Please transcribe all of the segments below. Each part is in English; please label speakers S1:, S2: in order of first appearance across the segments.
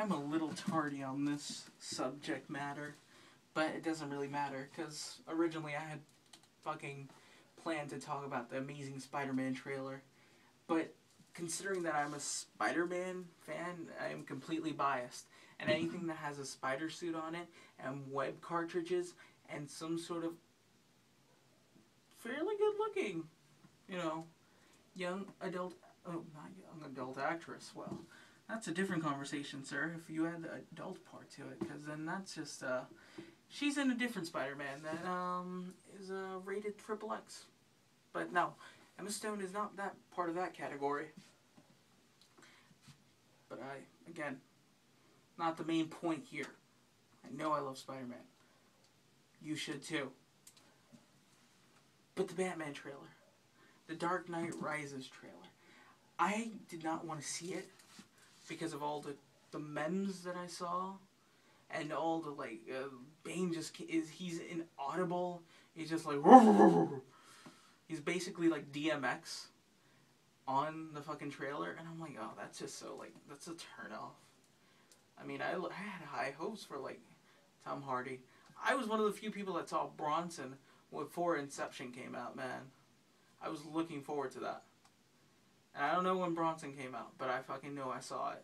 S1: I'm a little tardy on this subject matter, but it doesn't really matter, because originally I had fucking planned to talk about the amazing Spider-Man trailer, but considering that I'm a Spider-Man fan, I am completely biased, and anything that has a spider suit on it, and web cartridges, and some sort of fairly good looking, young adult, oh, not young adult actress, well, that's a different conversation, sir, if you add the adult part to it, because then that's just, she's in a different Spider-Man that, is, rated XXX. But no, Emma Stone is not that part of that category. But again, not the main point here. I know I love Spider-Man. You should too. But the Batman trailer, the Dark Knight Rises trailer, I did not want to see it because of all the memes that I saw, and all the, Bane he's inaudible, he's just like, he's basically like DMX on the fucking trailer, and I'm like, oh, that's just so, that's a turn off. I mean, I had high hopes for, Tom Hardy. I was one of the few people that saw Bronson before Inception came out, man. I was looking forward to that. And I don't know when Bronson came out, but I fucking know I saw it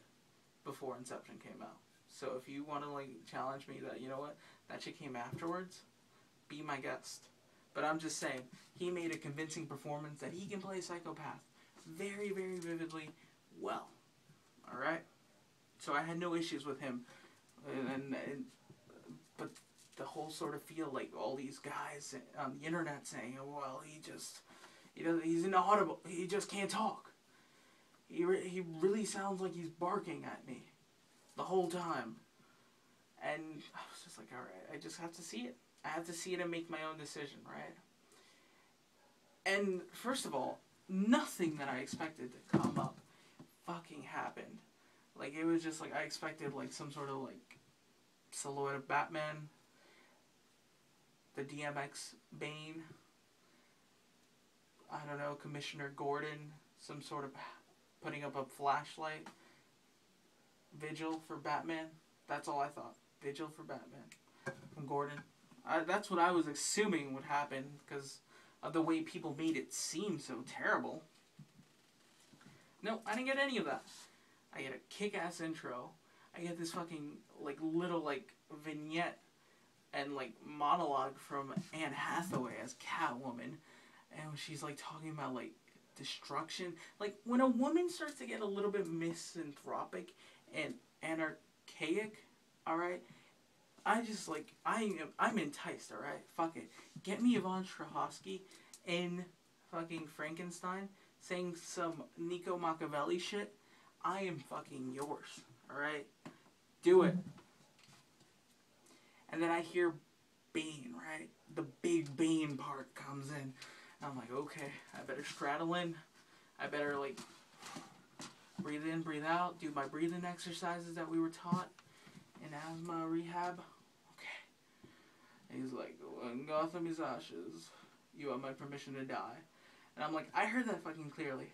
S1: before Inception came out. So if you want to, challenge me that, you know what, that shit came afterwards, be my guest. But I'm just saying, he made a convincing performance that he can play a psychopath very, very vividly well. Alright? So I had no issues with him. But the whole sort of feel like all these guys on the internet saying, oh, well, he's inaudible, he just can't talk. He really sounds like he's barking at me the whole time. And I was just like, alright, I just have to see it. I have to see it and make my own decision, right? And first of all, nothing that I expected to come up fucking happened. It was just I expected some sort of silhouette of Batman, the DMX Bane, I don't know, Commissioner Gordon, some sort of putting up a flashlight, vigil for Batman. That's all I thought. Vigil for Batman from Gordon. That's what I was assuming would happen because of the way people made it seem so terrible. No, I didn't get any of that. I get a kick-ass intro. I get this fucking, little, vignette and, monologue from Anne Hathaway as Catwoman. And she's, talking about, destruction. When a woman starts to get a little bit misanthropic and anarchaic, alright, I just, I'm enticed, alright? Fuck it. Get me Yvonne Strahovski in fucking Frankenstein saying some Nico Machiavelli shit. I am fucking yours, alright? Do it. And then I hear Bane, right? The big Bane part comes in. I'm like, okay, I better straddle in. I better, breathe in, breathe out, do my breathing exercises that we were taught in asthma rehab. Okay. And he's like, when Gotham is ashes, you have my permission to die. And I'm like, I heard that fucking clearly.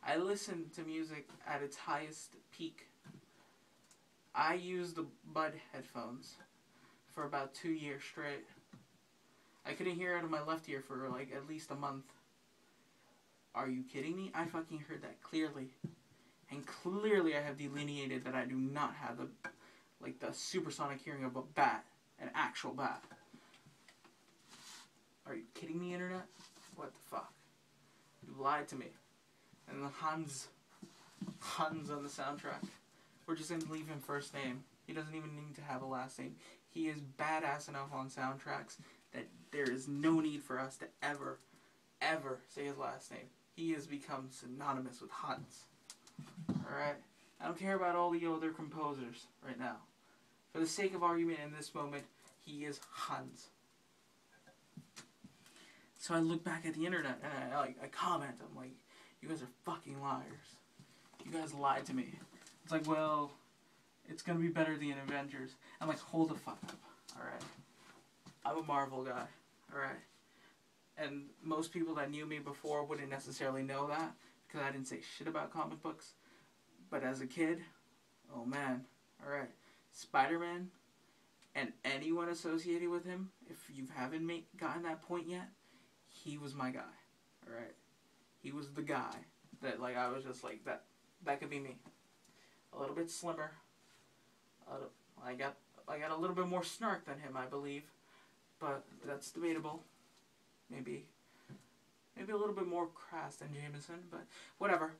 S1: I listen to music at its highest peak. I used the Bud headphones for about 2 years straight. I couldn't hear out of my left ear for at least a month. Are you kidding me? I fucking heard that clearly. And clearly I have delineated that I do not have the supersonic hearing of a bat. An actual bat. Are you kidding me, internet? What the fuck? You lied to me. And the Hans on the soundtrack. We're just gonna leave him first name. He doesn't even need to have a last name. He is badass enough on soundtracks that there is no need for us to ever say his last name. He has become synonymous with Hans. Alright? I don't care about all the other composers right now. For the sake of argument in this moment, he is Hans. So I look back at the internet and I comment. I'm like, you guys are fucking liars. You guys lied to me. It's like, well, it's gonna be better than Avengers. I'm like, hold the fuck up. Alright? I'm a Marvel guy. Alright? And most people that knew me before wouldn't necessarily know that because I didn't say shit about comic books. But as a kid, oh man, Alright. Spiderman and anyone associated with him, if you haven't gotten that point yet, he was my guy. Alright? He was the guy that, like, I was just like, that could be me. A little bit slimmer. I got a little bit more snark than him, I believe. But that's debatable. Maybe a little bit more crass than Jameson, but whatever.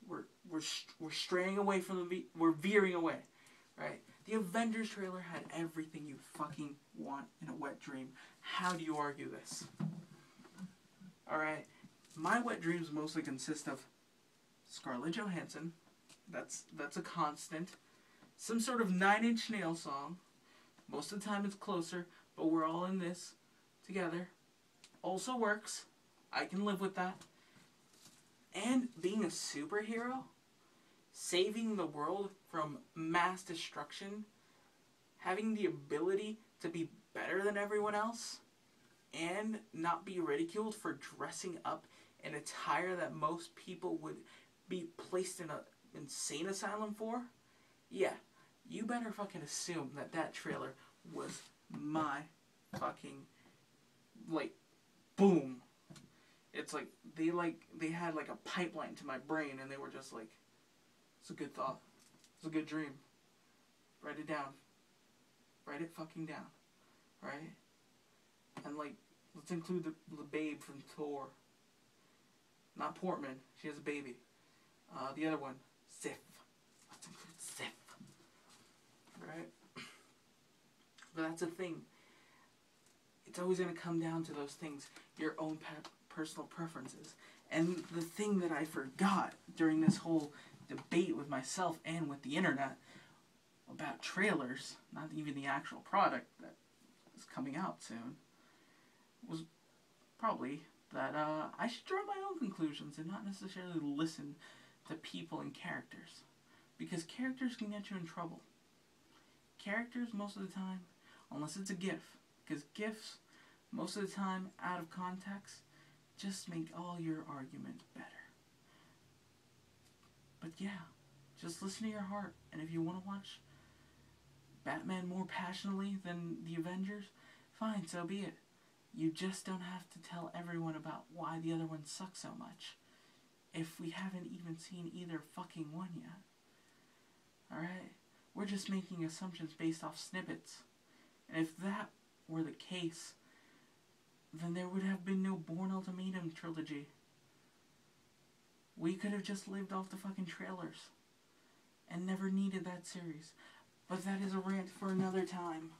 S1: We're straying away from we're veering away, right? The Avengers trailer had everything you fucking want in a wet dream. How do you argue this? All right, my wet dreams mostly consist of Scarlett Johansson. That's a constant. Some sort of 9 Inch Nails song. Most of the time it's Closer, but we're all in this together. Also works. I can live with that. And being a superhero, saving the world from mass destruction, having the ability to be better than everyone else, and not be ridiculed for dressing up in attire that most people would be placed in an insane asylum for, yeah, you better fucking assume that trailer was my fucking, like, boom. It's like they had like a pipeline to my brain, and they were just like, it's a good thought. It's a good dream. Write it down. Write it fucking down. Right? And like, let's include the babe from Thor. Not Portman. She has a baby. The other one, Sif. Let's include Sif. Right? But that's the thing. It's always going to come down to those things. Your own personal preferences. And the thing that I forgot during this whole debate with myself and with the internet about trailers, not even the actual product that is coming out soon, was probably that I should draw my own conclusions and not necessarily listen to people and characters. Because characters can get you in trouble. Characters, most of the time, unless it's a GIF, because GIFs, most of the time, out of context, just make all your arguments better. But yeah, just listen to your heart. And if you want to watch Batman more passionately than the Avengers, fine, so be it. You just don't have to tell everyone about why the other one sucks so much, if we haven't even seen either fucking one yet. Alright? We're just making assumptions based off snippets. And if that were the case, then there would have been no Bourne Ultimatum trilogy. We could have just lived off the fucking trailers and never needed that series. But that is a rant for another time.